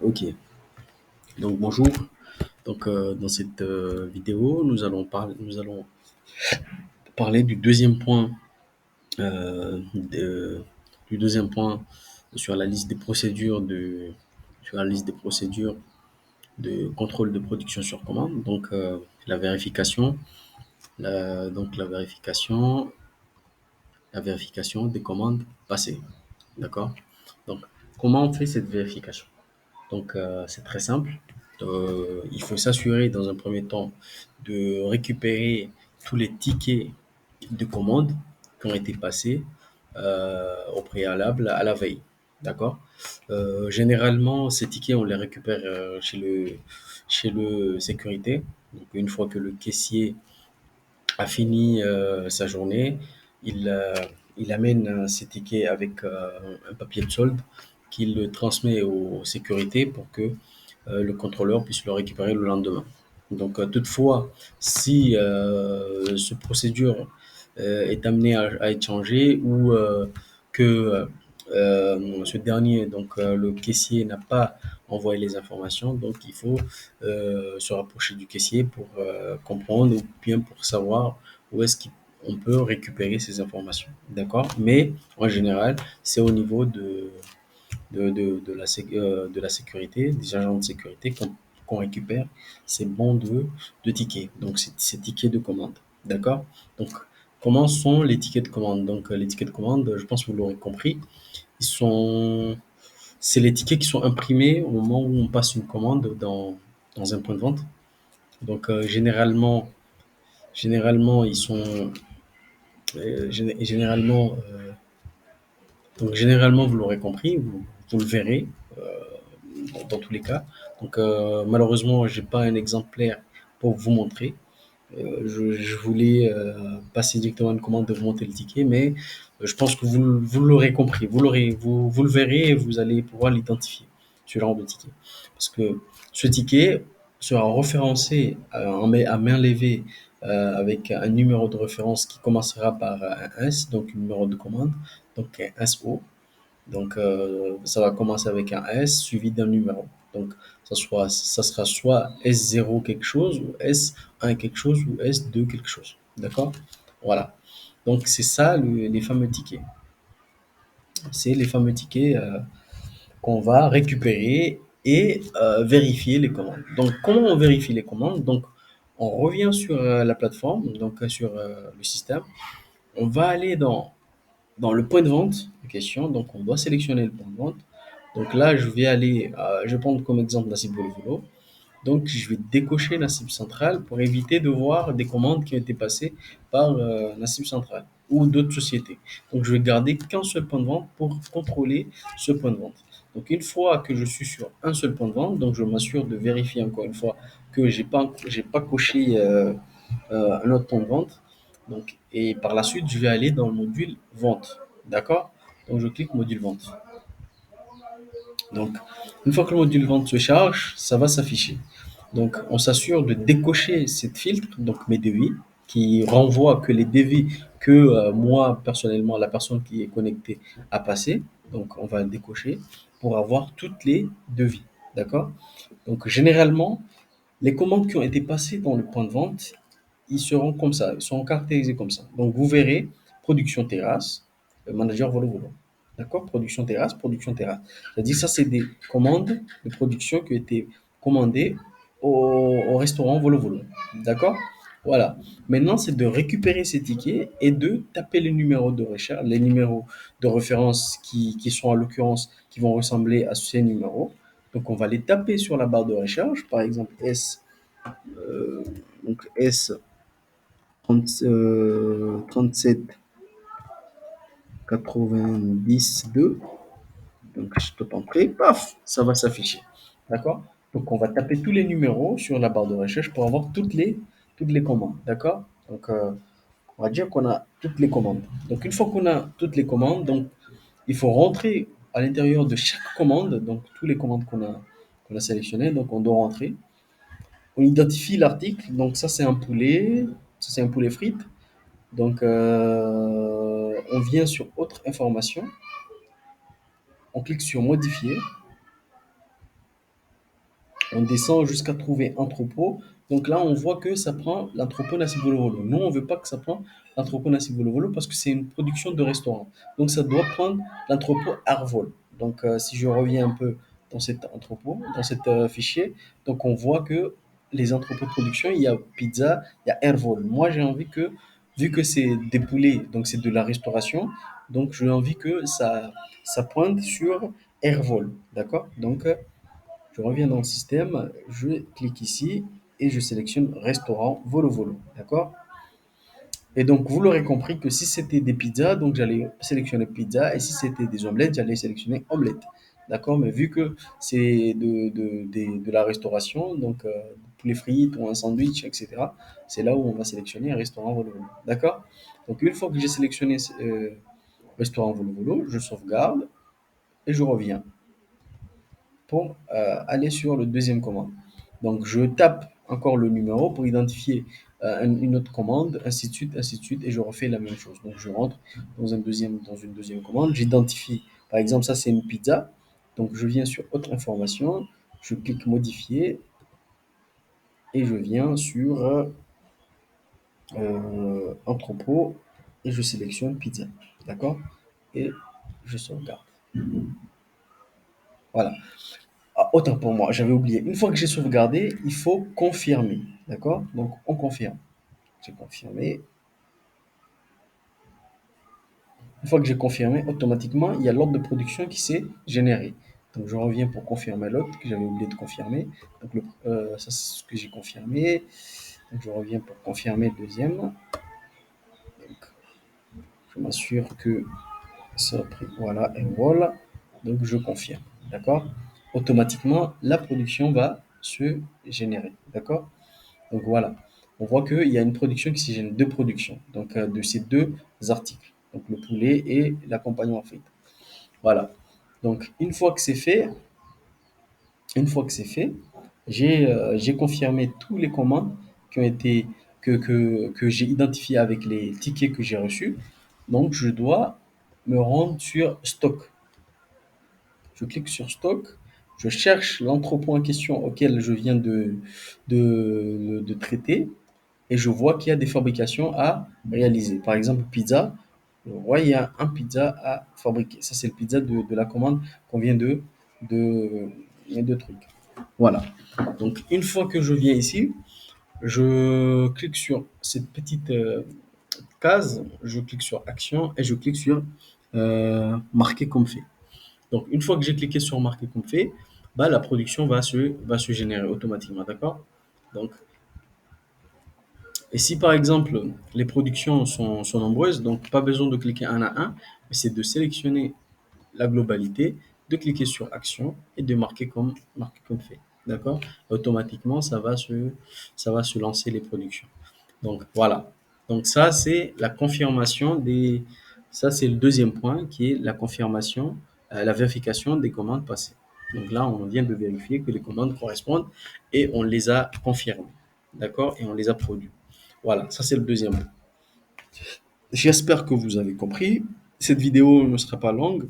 Ok, donc bonjour. Dans cette vidéo, nous allons parler du deuxième point sur la liste des procédures sur la liste des procédures de contrôle de production sur commande. La vérification, la vérification, la vérification des commandes passées. D'accord? Donc, comment on fait cette vérification? C'est très simple. Il faut s'assurer dans un premier temps de récupérer tous les tickets de commande qui ont été passés au préalable à la veille. D'accord? Généralement, ces tickets, on les récupère chez le sécurité. Donc, une fois que le caissier a fini sa journée, il, euh, il amène ses tickets avec un papier de solde qu'il le transmet aux sécurités pour que le contrôleur puisse le récupérer le lendemain. Toutefois, si ce procédure est amené à être changé ou que ce dernier, le caissier, n'a pas envoyé les informations, donc il faut se rapprocher du caissier pour comprendre ou bien pour savoir où est-ce qu'on peut récupérer ces informations. D'accord? Mais en général, c'est au niveau de la sécurité, des agents de sécurité qu'on récupère ces bons de tickets, donc ces tickets de commande. D'accord? Donc, comment sont les tickets de commande? Les tickets de commande, je pense que vous l'aurez compris, ils sont, c'est les tickets qui sont imprimés au moment où on passe une commande dans un point de vente. Généralement, ils sont, généralement, généralement, vous l'aurez compris, vous le verrez dans tous les cas. Malheureusement, j'ai pas un exemplaire pour vous montrer. Je voulais passer directement une commande de vous monter le ticket, mais je pense que vous l'aurez compris. Vous le verrez et vous allez pouvoir l'identifier, ce genre de ticket. Parce que ce ticket sera référencé à main levée avec un numéro de référence qui commencera par un S, donc un numéro de commande, donc un SO. Ça va commencer avec un S suivi d'un numéro. Donc, ça sera soit S0 quelque chose, ou S1 quelque chose, ou S2 quelque chose. D'accord? Voilà. Donc, c'est ça les fameux tickets. C'est les fameux tickets qu'on va récupérer et vérifier les commandes. Donc, comment on vérifie les commandes? Donc, on revient sur la plateforme, sur le système. On va aller dans le point de vente en question. Donc, on doit sélectionner le point de vente. Donc là, je vais prendre comme exemple la cible Volovolo. Donc, je vais décocher la cible centrale pour éviter de voir des commandes qui ont été passées par la cible centrale ou d'autres sociétés. Donc, je vais garder qu'un seul point de vente pour contrôler ce point de vente. Donc, une fois que je suis sur un seul point de vente, donc je m'assure de vérifier encore une fois que j'ai pas coché un autre point de vente. Et par la suite, je vais aller dans le module vente. D'accord? Donc, je clique module vente. Donc, une fois que le module vente se charge, ça va s'afficher. Donc, on s'assure de décocher cette filtre, donc mes devis, qui renvoie que les devis que moi, personnellement, la personne qui est connectée a passé. Donc, on va le décocher pour avoir toutes les devis. D'accord? Donc, généralement, les commandes qui ont été passées dans le point de vente, ils seront comme ça, ils seront caractérisés comme ça. Donc, vous verrez production terrasse, manager volo volo. D'accord? Production terrasse, production terrasse. C'est-à-dire, ça, c'est des commandes de production qui ont été commandées au restaurant volo volo. D'accord? Voilà. Maintenant, c'est de récupérer ces tickets et de taper les numéros de recherche, les numéros de référence qui sont en l'occurrence, qui vont ressembler à ces numéros. Donc, on va les taper sur la barre de recherche, par exemple euh, S 37 92. Donc, je peux entrer, paf, ça va s'afficher. D'accord? Donc, on va taper tous les numéros sur la barre de recherche pour avoir toutes les commandes. D'accord? On va dire qu'on a toutes les commandes. Donc, une fois qu'on a toutes les commandes, donc, il faut rentrer à l'intérieur de chaque commande, donc, tous les commandes qu'on a sélectionnées. Donc, on doit rentrer. On identifie l'article. Donc, ça, c'est un poulet. Ça, c'est un poulet frites. On vient sur autre information. On clique sur modifier. On descend jusqu'à trouver entrepôt. Donc là, on voit que ça prend l'entrepôt Nassib Volovolo. Nous, on ne veut pas que ça prenne l'entrepôt Nassib Volovolo parce que c'est une production de restaurant. Donc ça doit prendre l'entrepôt Arvol. Donc si je reviens un peu dans cet entrepôt, dans cet fichier, donc on voit que les entrepôts de production, il y a pizza, il y a Airvol. Moi, j'ai envie que, vu que c'est des poulets, donc c'est de la restauration, donc j'ai envie que ça pointe sur Airvol. D'accord? Donc, je reviens dans le système, je clique ici et je sélectionne restaurant Volo Volo. D'accord? Et donc, vous l'aurez compris que si c'était des pizzas, donc j'allais sélectionner pizza, et si c'était des omelettes, j'allais sélectionner omelette. D'accord? Mais vu que c'est de la restauration, donc poulet frites ou un sandwich, etc., c'est là où on va sélectionner restaurant Volo Volo. D'accord? Donc, une fois que j'ai sélectionné restaurant Volo Volo, je sauvegarde et je reviens pour aller sur le deuxième commande. Donc, je tape encore le numéro pour identifier une autre commande, ainsi de suite, et je refais la même chose. Donc, je rentre dans une deuxième commande, j'identifie, par exemple, ça c'est une pizza. Donc, je viens sur autre information, je clique modifier et je viens sur entrepôt et je sélectionne pizza. D'accord? Et je sauvegarde. Voilà. Ah, autant pour moi, j'avais oublié. Une fois que j'ai sauvegardé, il faut confirmer. D'accord? Donc, on confirme. J'ai confirmé. Une fois que j'ai confirmé, automatiquement, il y a l'ordre de production qui s'est généré. Donc, je reviens pour confirmer l'autre que j'avais oublié de confirmer. Donc, ça, c'est ce que j'ai confirmé. Donc, je reviens pour confirmer le deuxième. Donc, je m'assure que ça a pris. Voilà, et voilà. Donc, je confirme. D'accord? Automatiquement, la production va se générer. D'accord? Donc voilà, on voit qu'il y a une production qui se génère, deux productions, donc de ces deux articles, donc le poulet et l'accompagnement frites. Voilà. Donc une fois que c'est fait, j'ai confirmé tous les commandes qui ont été que j'ai identifiées avec les tickets que j'ai reçus. Donc je dois me rendre sur stock. Je clique sur stock, je cherche l'entrepôt en question auquel je viens de traiter et je vois qu'il y a des fabrications à réaliser. Par exemple, pizza, je vois il y a un pizza à fabriquer. Ça, c'est le pizza de la commande qu'on vient de, de trucs. Voilà. Donc, une fois que je viens ici, je clique sur cette petite case, je clique sur action et je clique sur marquer comme fait. Donc, une fois que j'ai cliqué sur marquer comme fait, bah, la production va se générer automatiquement. D'accord? Donc, et si par exemple les productions sont nombreuses, donc pas besoin de cliquer un à un, mais c'est de sélectionner la globalité, de cliquer sur action et de marquer comme fait. D'accord? Automatiquement, ça va se lancer les productions. Donc voilà. Donc ça, c'est la confirmation des. Ça, c'est le deuxième point qui est la confirmation, la vérification des commandes passées. Donc là, on vient de vérifier que les commandes correspondent et on les a confirmées. D'accord? Et on les a produits. Voilà, ça c'est le deuxième point. J'espère que vous avez compris. Cette vidéo ne sera pas longue.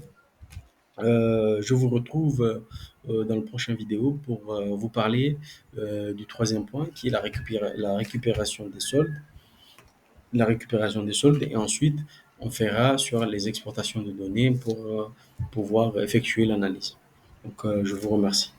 Je vous retrouve dans le prochain vidéo pour vous parler du troisième point qui est la récupération des soldes. La récupération des soldes et ensuite on fera sur les exportations de données pour pouvoir effectuer l'analyse. Donc je vous remercie.